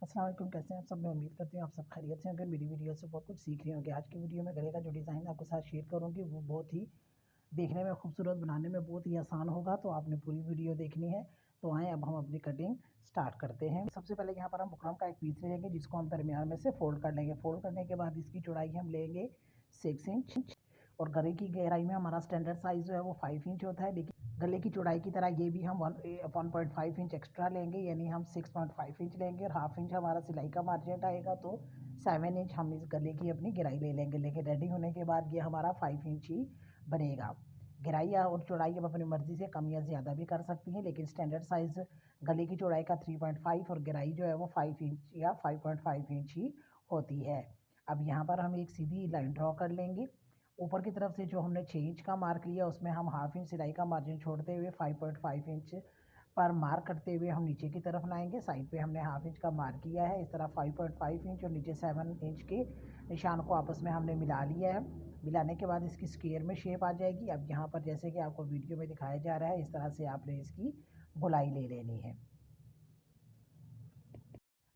अस्सलाम वालेकुम, कैसे हैं आप सब। मैं उम्मीद करती हूँ आप सब खैरियत से होंगे। मेरी वीडियो से बहुत कुछ सीख रहे होंगे। आज की वीडियो में गले का जो डिज़ाइन आपके साथ शेयर करूँगी वो बहुत ही देखने में खूबसूरत, बनाने में बहुत ही आसान होगा, तो आपने पूरी वीडियो देखनी है। तो आएँ अब हम अपनी कटिंग स्टार्ट करते हैं। सबसे पहले यहाँ पर हम बुकरम का एक पीस लेंगे जिसको हम दरमियान में से फोल्ड कर लेंगे। फोल्ड करने के बाद इसकी चौड़ाई हम लेंगे 6 इंच और गले की गहराई में हमारा स्टैंडर्ड साइज़ जो है वो 5 इंच होता है, लेकिन गले की चौड़ाई की तरह ये भी हम 1.5 इंच एक्स्ट्रा लेंगे, यानी हम 6.5 इंच लेंगे और हाफ इंच हमारा सिलाई का मार्जिन आएगा, तो 7 इंच हम इस गले की अपनी गहराई ले लेंगे। लेकिन रेडी होने के बाद ये हमारा 5 इंच ही बनेगा। गहराई और चौड़ाई अब अपनी मर्ज़ी से कम या ज़्यादा भी कर सकती हैं, लेकिन स्टैंडर्ड साइज़ गले की चौड़ाई का 3.5 और गहराई जो है वो 5 इंच या 5.5 इंच ही होती है। अब यहाँ पर हम एक सीधी लाइन ड्रॉ कर लेंगे। ऊपर की तरफ से जो हमने 6 इंच का मार्क लिया उसमें हम हाफ इंच सिलाई का मार्जिन छोड़ते हुए 5.5 इंच पर मार्क करते हुए हम नीचे की तरफ लाएंगे। साइड पे हमने हाफ इंच का मार्क किया है, इस तरह 5.5 इंच और नीचे 7 इंच के निशान को आपस में हमने मिला लिया है। मिलाने के बाद इसकी स्क्वायर में शेप आ जाएगी। अब यहाँ पर जैसे कि आपको वीडियो में दिखाया जा रहा है, इस तरह से आपने इसकी गोलाई ले लेनी है।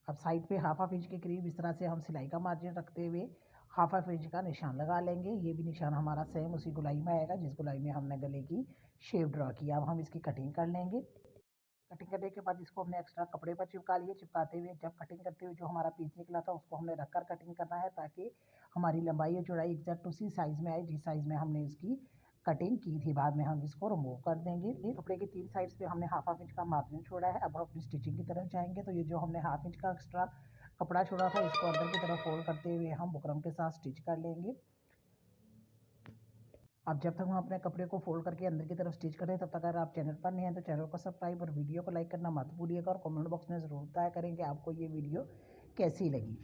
अब साइड पे हाफ इंच के करीब इस तरह से हम सिलाई का मार्जिन रखते हुए हाफ इंच का निशान लगा लेंगे। ये भी निशान हमारा सेम उसी गोलाई में आएगा जिस गोलाई में हमने गले की शेप ड्रॉ किया। अब हम इसकी कटिंग कर लेंगे। कटिंग करने के बाद इसको हमने एक्स्ट्रा कपड़े पर चिपका लिए। चिपकाते हुए जब कटिंग करते हुए जो हमारा पीस निकला था उसको हमने रखकर कटिंग करना है, ताकि हमारी लंबाई और चौड़ाई एग्जैक्ट उसी साइज़ में आए जिस साइज़ में हमने इसकी कटिंग की थी। बाद में हम इसको रिमूव कर देंगे। ये कपड़े की 3 साइड्स पे हमने हाफ इंच का मार्जिन छोड़ा है। अब हम अपनी स्टिचिंग की तरफ जाएंगे, तो ये जो हमने हाफ इंच का एक्स्ट्रा कपड़ा छोड़ा था इसको अंदर की तरफ फोल्ड करते हुए हम बुकरम के साथ स्टिच कर लेंगे। अब जब तक हम अपने कपड़े को फोल्ड करके अंदर की तरफ स्टिच करें, तब तक अगर आप चैनल पर नहीं हैं तो चैनल को सब्सक्राइब और वीडियो को लाइक करना मत भूलिएगा और कमेंट बॉक्स में ज़रूर बताया करें कि आपको ये वीडियो कैसी लगी।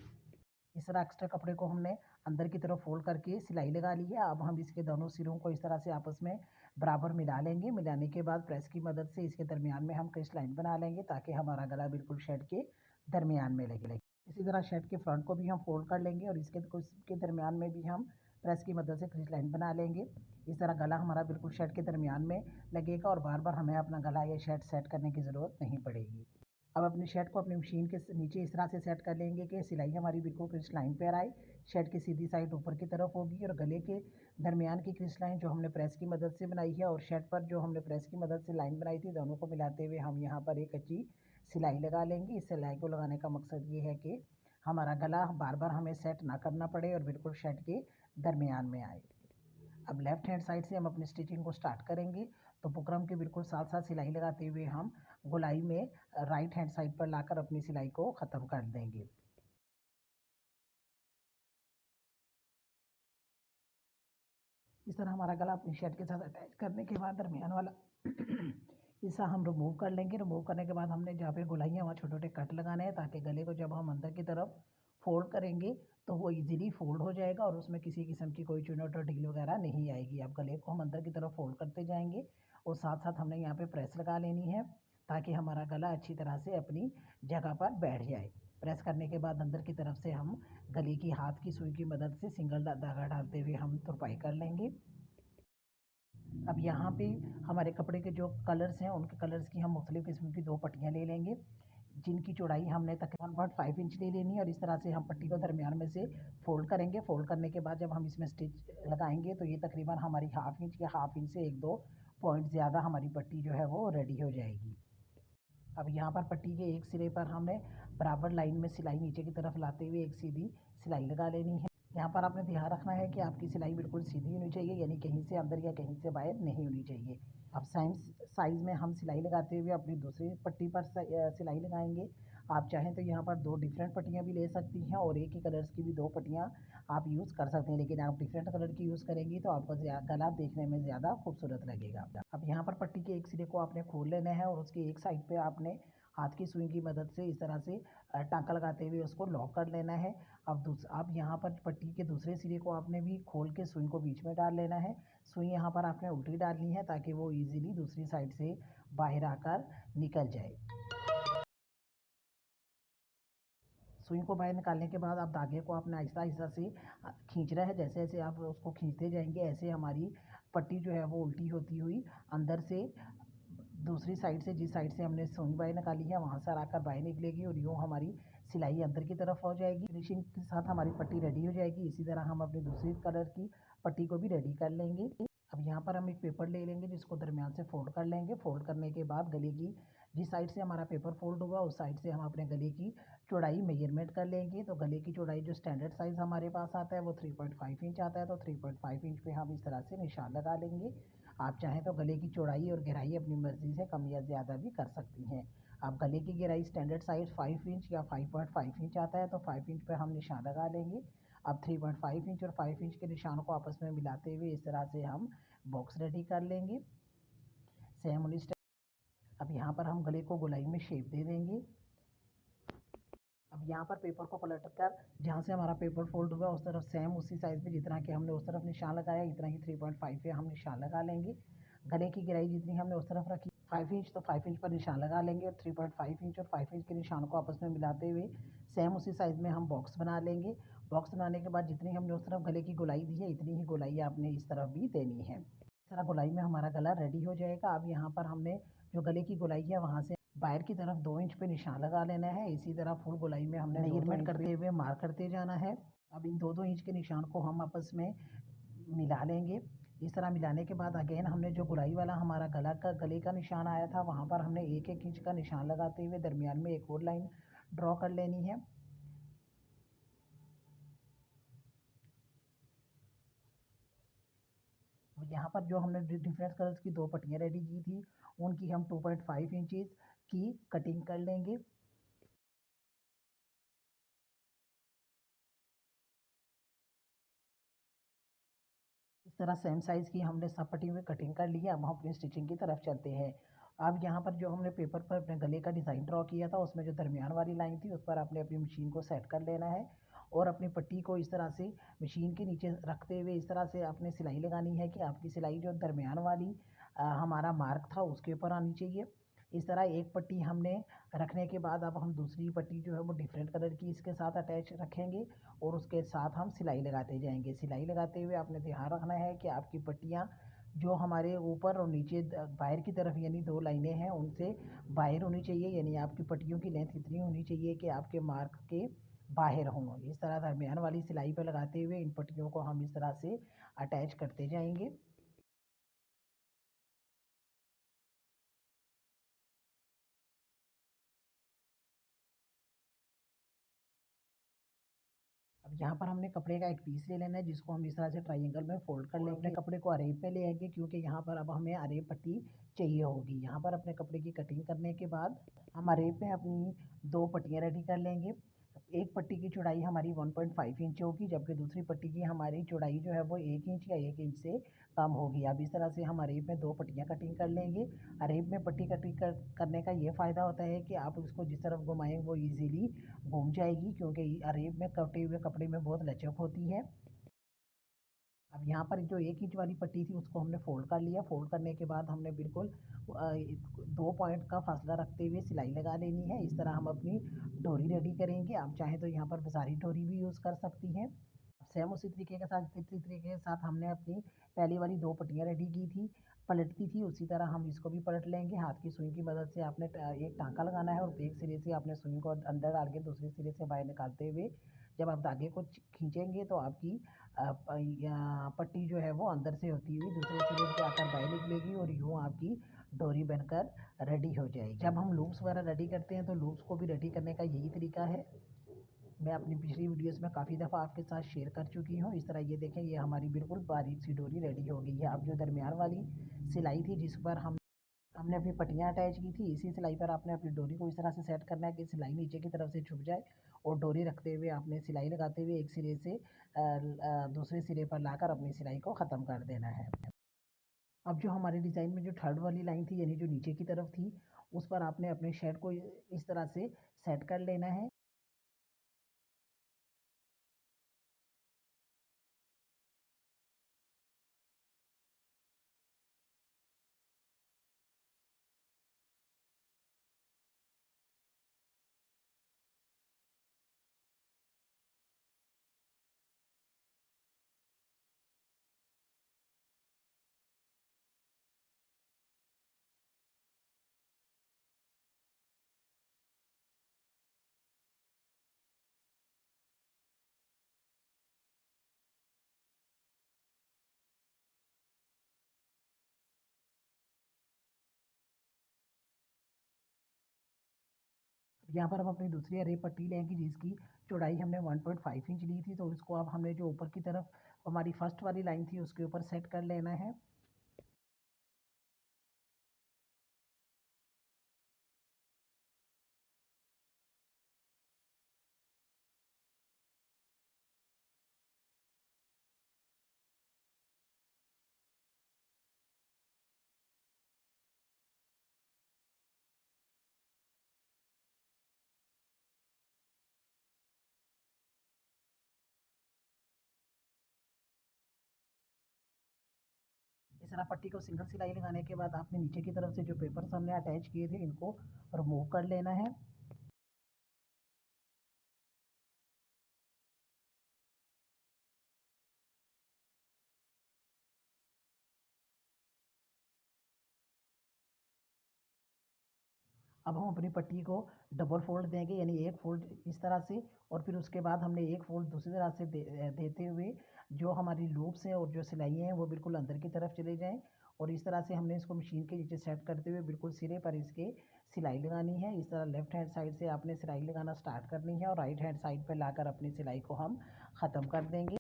इस तरह एक्स्ट्रा कपड़े को हमने अंदर की तरफ फोल्ड करके सिलाई लगा ली है। अब हम इसके दोनों सिरों को इस तरह से आपस में बराबर मिला लेंगे। मिलाने के बाद प्रेस की मदद से इसके दरमियान में हम क्रिस लाइन बना लेंगे, ताकि हमारा गला बिल्कुल शर्ट के दरमियान में लगे। इसी तरह शर्ट के फ्रंट को भी हम फोल्ड कर लेंगे और इसके दरमियान में भी हम प्रेस की मदद से क्रिस लाइन बना लेंगे। इस तरह गला हमारा बिल्कुल शर्ट के दरमियान में लगेगा और बार बार हमें अपना गला या शर्ट सेट करने की ज़रूरत नहीं पड़ेगी। अब अपनी शर्ट को अपनी मशीन के नीचे इस तरह से सेट कर लेंगे कि सिलाई हमारी बिल्कुल क्रिस लाइन पर आए। शर्ट की सीधी साइड ऊपर की तरफ होगी और गले के दरमियान की क्रिस लाइन जो हमने प्रेस की मदद से बनाई है और शर्ट पर जो हमने प्रेस की मदद से लाइन बनाई थी, दोनों को मिलाते हुए हम यहाँ पर एक अच्छी सिलाई लगा लेंगे। इस सिलाई को लगाने का मकसद ये है कि हमारा गला बार बार हमें सेट ना करना पड़े और बिल्कुल शर्ट के दरमियान में आए। अब लेफ्ट हैंड साइड से हम अपनी स्टिचिंग को स्टार्ट करेंगे, तो बुकरम के बिल्कुल साथ साथ सिलाई लगाते हुए हम गोलाई में राइट हैंड साइड पर लाकर अपनी सिलाई को ख़त्म कर देंगे। इस तरह हमारा गला अपनी शर्ट के साथ अटैच करने के बाद दरमियान वाला हिस्सा हम रिमूव कर लेंगे। रिमूव करने के बाद हमने जहाँ पे गोलाई है वहाँ छोटे छोटे कट लगाने हैं, ताकि गले को जब हम अंदर की तरफ फोल्ड करेंगे तो वो इजीली फोल्ड हो जाएगा और उसमें किसी किस्म की कोई चुनौट और ढील वगैरह नहीं आएगी। अब गले को हम अंदर की तरफ फोल्ड करते जाएंगे और साथ साथ हमने यहाँ पे प्रेस लगा लेनी है, ताकि हमारा गला अच्छी तरह से अपनी जगह पर बैठ जाए। प्रेस करने के बाद अंदर की तरफ से हम गले की हाथ की सुई की मदद से सिंगल धागा डालते हुए हम तुरपाई कर लेंगे। अब यहाँ पे हमारे कपड़े के जो कलर्स हैं उनके कलर्स की हम मुख्तलिफ़ किस्म की 2 पट्टियाँ ले लेंगे, जिनकी चौड़ाई हमने तकरीबन 1.5 इंच ले लेनी है और इस तरह से हम पट्टी को दरमियान में से फोल्ड करेंगे। फोल्ड करने के बाद जब हम इसमें स्टिच लगाएंगे तो ये तकरीबन हमारी हाफ इंच या हाफ इंच से 1-2 पॉइंट ज़्यादा हमारी पट्टी जो है वो रेडी हो जाएगी। अब यहाँ पर पट्टी के एक सिरे पर हमने बराबर लाइन में सिलाई नीचे की तरफ लाते हुए एक सीधी सिलाई लगा लेनी है। यहाँ पर आपने ध्यान रखना है कि आपकी सिलाई बिल्कुल सीधी होनी चाहिए, यानी कहीं से अंदर या कहीं से बाहर नहीं होनी चाहिए। अब सेम साइज़ में हम सिलाई लगाते हुए अपनी दूसरी पट्टी पर सिलाई लगाएंगे। आप चाहें तो यहाँ पर 2 डिफरेंट पट्टियाँ भी ले सकती हैं और एक ही कलर्स की भी 2 पट्टियाँ आप यूज़ कर सकते हैं, लेकिन आप डिफरेंट कलर की यूज़ करेंगी तो आपका गला देखने में ज़्यादा खूबसूरत लगेगा। अब यहाँ पर पट्टी के एक सिरे को आपने खोल लेना है और उसकी एक साइड पे आपने हाथ की सुई की मदद से इस तरह से टाँका लगाते हुए उसको लॉक कर लेना है। अब यहाँ पर पट्टी के दूसरे सिरे को आपने भी खोल के सुई को बीच में डाल लेना है। सुई यहाँ पर आपने उल्टी डालनी है, ताकि वो ईज़िली दूसरी साइड से बाहर आकर निकल जाए। सुई को बाहर निकालने के बाद आप धागे को अपने आहिस्ता-आहिस्ता से खींचना है। जैसे-जैसे आप उसको खींचते जाएँगे ऐसे हमारी पट्टी जो है वो उल्टी होती हुई अंदर से दूसरी साइड से, जिस साइड से हमने सुई बाहर निकाली है वहाँ से आकर बाहर निकलेगी और यूँ हमारी सिलाई अंदर की तरफ हो जाएगी। फिनिशिंग के साथ हमारी पट्टी रेडी हो जाएगी। इसी तरह हम अपनी दूसरी कलर की पट्टी को भी रेडी कर लेंगे। अब यहाँ पर हम एक पेपर ले लेंगे जिसको दरमियान से फोल्ड कर लेंगे। फोल्ड करने के बाद गले की जिस साइड से हमारा पेपर फोल्ड हुआ उस साइड से हम अपने गले की चौड़ाई मेजरमेंट कर लेंगे। तो गले की चौड़ाई जो स्टैंडर्ड साइज़ हमारे पास आता है वो 3.5 इंच आता है। तो 3.5 इंच पे हम इस तरह से निशान लगा लेंगे। आप चाहें तो गले की चौड़ाई और गहराई अपनी मर्ज़ी से कम या ज़्यादा भी कर सकती हैं। आप गले की गहराई स्टैंडर्ड साइज़ 5 इंच या 5.5 इंच आता है तो 5 इंच पे हम निशान लगा लेंगे। अब 3.5 इंच और 5 इंच के निशान को आपस में मिलाते हुए इस तरह से हम बॉक्स रेडी कर लेंगे। सेम उन्हीं स्टेप। अब यहाँ पर हम गले को गोलाई में शेप दे देंगे। अब यहाँ पर पेपर को पलट कर जहाँ से हमारा पेपर फोल्ड हुआ उस तरफ सेम उसी साइज़ में जितना कि हमने उस तरफ निशान लगाया इतना ही 3.5 पे हम निशान लगा लेंगे। गले की गहराई जितनी हमने उस तरफ रखी 5 इंच तो 5 इंच पर निशान लगा लेंगे और 3.5 इंच और 5 इंच के निशान को आपस में मिलाते हुए सेम उसी साइज़ में हम बॉक्स बना लेंगे। बॉक्स बनाने के बाद जितनी हमने उस तरफ गले की गोलाई दी है इतनी ही गोलाई आपने इस तरफ भी देनी है। इस तरह गोलाई में हमारा गला रेडी हो जाएगा। अब यहाँ पर हमने जो गले की गोलाई है वहाँ से बाहर की तरफ 2 इंच पे निशान लगा लेना है। इसी तरह फुल गोलाई में हमने मेजरमेंट करते हुए मार्क करते जाना है। अब इन 2-2 इंच के निशान को हम आपस में मिला लेंगे। इस तरह मिलाने के बाद अगेन हमने जो गोलाई वाला हमारा गले का निशान आया था वहाँ पर हमने 1-1 इंच का निशान लगाते हुए दरमियान में एक और लाइन ड्रॉ कर लेनी है। यहाँ पर जो हमने डिफरेंट कलर्स की 2 पट्टियाँ रेडी की थी उनकी हम 2.5 इंचेस की कटिंग कर लेंगे। इस तरह सेम साइज़ की हमने सब पट्टी में कटिंग कर ली है। अब हम अपनी स्टिचिंग की तरफ चलते हैं। अब यहाँ पर जो हमने पेपर पर अपने गले का डिज़ाइन ड्रॉ किया था उसमें जो दरमियान वाली लाइन थी उस पर आपने अपनी मशीन को सेट कर लेना है और अपनी पट्टी को इस तरह से मशीन के नीचे रखते हुए इस तरह से आपने सिलाई लगानी है कि आपकी सिलाई जो दरमियान वाली हमारा मार्क था उसके ऊपर आनी चाहिए। इस तरह एक पट्टी हमने रखने के बाद अब हम दूसरी पट्टी जो है वो डिफरेंट कलर की इसके साथ अटैच रखेंगे और उसके साथ हम सिलाई लगाते जाएंगे। सिलाई लगाते हुए आपने ध्यान रखना है कि आपकी पट्टियाँ जो हमारे ऊपर और नीचे बाहर की तरफ यानी 2 लाइनें हैं उनसे बाहर होनी चाहिए। यानी आपकी पट्टियों की लेंथ इतनी होनी चाहिए कि आपके मार्क के बाहर हों। इस तरह दरमियान वाली सिलाई पर लगाते हुए इन पट्टियों को हम इस तरह से अटैच करते जाएंगे। अब यहाँ पर हमने कपड़े का एक पीस ले लेना है जिसको हम इस तरह से ट्रायंगल में फोल्ड कर लेंगे। अपने कपड़े को अरेब में ले आएंगे क्योंकि यहाँ पर अब हमें अरेब पट्टी चाहिए होगी। यहाँ पर अपने कपड़े की कटिंग करने के बाद हम अरेब में अपनी 2 पट्टियाँ रेडी कर लेंगे। एक पट्टी की चौड़ाई हमारी 1.5 इंच होगी जबकि दूसरी पट्टी की हमारी चौड़ाई जो है वो 1 इंच या 1 इंच से कम होगी। अब इस तरह से हम अरेब में 2 पट्टियाँ कटिंग कर लेंगे। अरेब में पट्टी कटिंग करने का ये फ़ायदा होता है कि आप उसको जिस तरफ घुमाएँ वो ईज़िली घूम जाएगी क्योंकि अरेब में कटे हुए कपड़े में बहुत लचक होती है। अब यहाँ पर जो 1 इंच वाली पट्टी थी उसको हमने फ़ोल्ड कर लिया। फ़ोल्ड करने के बाद हमने बिल्कुल 2 पॉइंट का फासला रखते हुए सिलाई लगा लेनी है। इस तरह हम अपनी डोरी रेडी करेंगे। आप चाहें तो यहाँ पर बाज़ारी डोरी भी यूज़ कर सकती हैं। सेम उसी तरीके के साथ हमने अपनी पहली वाली 2 पट्टियाँ रेडी की थी, पलटती थी उसी तरह हम इसको भी पलट लेंगे। हाथ की सुई की मदद से आपने एक टाँका लगाना है और एक सिरे से आपने सुई को अंदर डाल के दूसरे सिरे से बाहर निकालते हुए जब आप धागे को खींचेंगे तो आपकी पट्टी जो है वो अंदर से होती हुई दूसरे सिरे से आकर बाहर निकलेगी और यूँ आपकी डोरी बनकर रेडी हो जाएगी। जब हम लूप्स वगैरह रेडी करते हैं तो लूप्स को भी रेडी करने का यही तरीका है। मैं अपनी पिछली वीडियोस में काफ़ी दफ़ा आपके साथ शेयर कर चुकी हूँ। इस तरह ये देखें ये हमारी बिल्कुल बारीक सी डोरी रेडी हो गई है। अब जो दरमियान वाली सिलाई थी जिस पर हमने अपनी पट्टियाँ अटैच की थी इसी सिलाई पर आपने अपनी डोरी को इस तरह से सेट करना है कि सिलाई नीचे की तरफ से छुप जाए और डोरी रखते हुए आपने सिलाई लगाते हुए एक सिरे से दूसरे सिरे पर लाकर अपनी सिलाई को ख़त्म कर देना है। अब जो हमारे डिज़ाइन में जो थर्ड वाली लाइन थी यानी जो नीचे की तरफ थी उस पर आपने अपने शर्ट को इस तरह से सेट कर लेना है। यहाँ पर हम अपनी दूसरी अरेब पट्टी लेंगे जिसकी चौड़ाई हमने 1.5 इंच ली थी, तो इसको अब हमने जो ऊपर की तरफ हमारी फर्स्ट वाली लाइन थी उसके ऊपर सेट कर लेना है। इस तरह पट्टी को सिंगल सिलाई लगाने के बाद आपने नीचे की तरफ से जो पेपर्स हमने अटैच किए थे इनको रिमूव कर लेना है। अब हम अपनी पट्टी को डबल फोल्ड देंगे, यानी एक फोल्ड इस तरह से और फिर उसके बाद हमने एक फोल्ड दूसरी तरह से देते हुए जो हमारी लूप्स हैं और जो सिलाइयाँ हैं वो बिल्कुल अंदर की तरफ चले जाएं, और इस तरह से हमने इसको मशीन के नीचे सेट करते हुए बिल्कुल सिरे पर इसके सिलाई लगानी है। इस तरह लेफ्ट हैंड साइड से आपने सिलाई लगाना स्टार्ट करनी है और राइट हैंड साइड पर लाकर अपनी सिलाई को हम ख़त्म कर देंगे।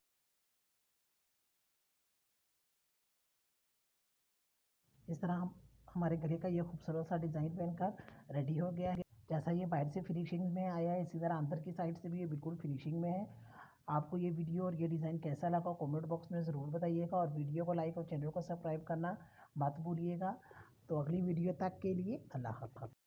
इस तरह हम हमारे गले का ये खूबसूरत सा डिज़ाइन बनकर रेडी हो गया है। जैसा ये बाहर से फिनिशिंग में आया है इसी तरह अंदर की साइड से भी ये बिल्कुल फिनिशिंग में है। आपको ये वीडियो और ये डिज़ाइन कैसा लगा कमेंट बॉक्स में ज़रूर बताइएगा, और वीडियो को लाइक और चैनल को सब्सक्राइब करना मत भूलिएगा। तो अगली वीडियो तक के लिए अल्लाह हाफ़िज़।